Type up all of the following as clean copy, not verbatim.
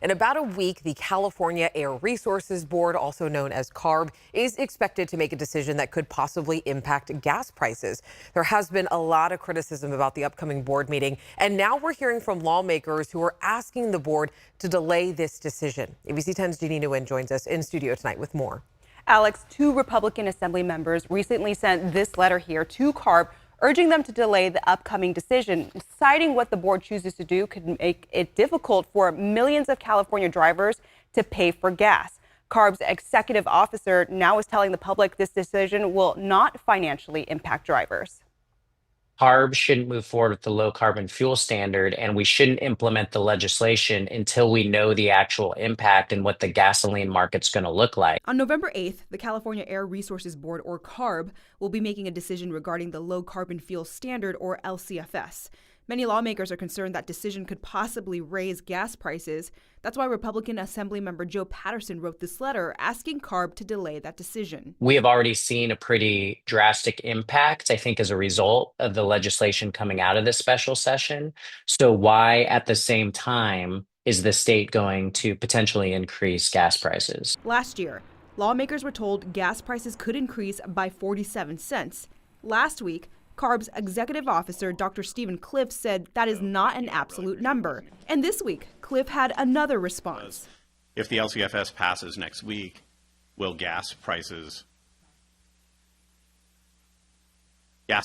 In about a week, the California Air Resources Board, also known as CARB, is expected to make a decision that could possibly impact gas prices. There has been a lot of criticism about the upcoming board meeting, and now we're hearing from lawmakers who are asking the board to delay this decision. ABC 10's Jeannie Nguyen joins us in studio tonight with more. Alex, 2 Republican Assembly members recently sent this letter here to CARB, urging them to delay the upcoming decision, citing what the board chooses to do could make it difficult for millions of California drivers to pay for gas. CARB's executive officer now is telling the public this decision will not financially impact drivers. CARB shouldn't move forward with the low carbon fuel standard, and we shouldn't implement the legislation until we know the actual impact and what the gasoline market's going to look like. On November 8th, the California Air Resources Board, or CARB, will be making a decision regarding the low carbon fuel standard, or LCFS. Many lawmakers are concerned that decision could possibly raise gas prices. That's why Republican Assemblymember Joe Patterson wrote this letter asking CARB to delay that decision. We have already seen a pretty drastic impact, I think, as a result of the legislation coming out of this special session. So why, at the same time, is the state going to potentially increase gas prices? Last year, lawmakers were told gas prices could increase by 47 cents. Last week, CARB's executive officer, Dr. Stephen Cliff, said that is not an absolute number. And this week, Cliff had another response. If the LCFS passes next week, will gas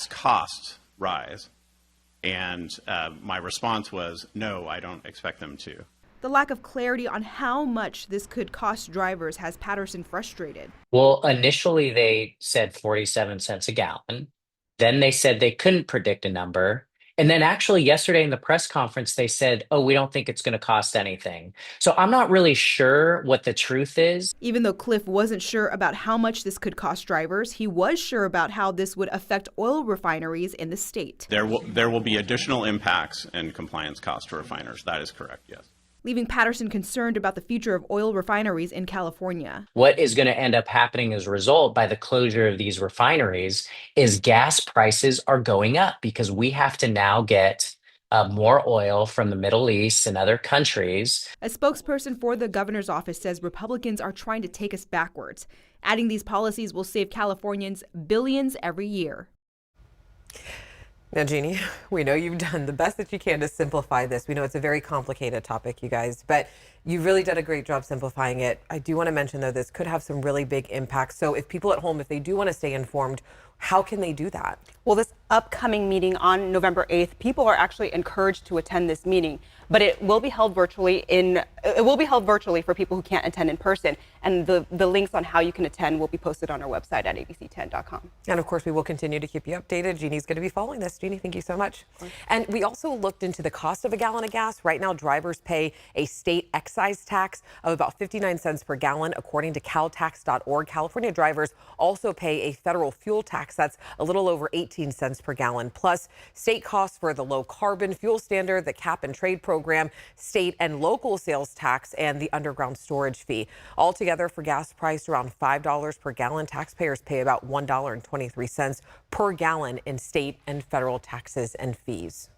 costs rise? And my response was, no, I don't expect them to. The lack of clarity on how much this could cost drivers has Patterson frustrated. Well, initially they said 47 cents a gallon. Then they said they couldn't predict a number. And then actually yesterday in the press conference, they said, oh, we don't think it's going to cost anything. So I'm not really sure what the truth is. Even though Cliff wasn't sure about how much this could cost drivers, he was sure about how this would affect oil refineries in the state. There will be additional impacts and compliance costs to refiners. That is correct, yes. Leaving Patterson concerned about the future of oil refineries in California. What is going to end up happening as a result by the closure of these refineries is gas prices are going up because we have to now get more oil from the Middle East and other countries. A spokesperson for the governor's office says Republicans are trying to take us backwards, adding these policies will save Californians billions every year. Now, Jeannie, we know you've done the best that you can to simplify this. We know it's a very complicated topic, you guys, but you've really done a great job simplifying it. I do want to mention, though, this could have some really big impacts. So if people at home, if they do want to stay informed, how can they do that? Well, this upcoming meeting on November 8th, people are actually encouraged to attend this meeting, but it will be held virtually for people who can't attend in person. And the links on how you can attend will be posted on our website at abc10.com. And of course, we will continue to keep you updated. Jeannie's going to be following this. Jeannie, thank you so much. And we also looked into the cost of a gallon of gas. Right now, drivers pay a state excise tax of about 59 cents per gallon, according to caltax.org. California drivers also pay a federal fuel tax that's a little over 18 cents per gallon, plus state costs for the low carbon fuel standard, the cap and trade program, state and local sales tax, and the underground storage fee. Altogether, for gas priced around $5 per gallon, taxpayers pay about $1.23 per gallon in state and federal taxes and fees.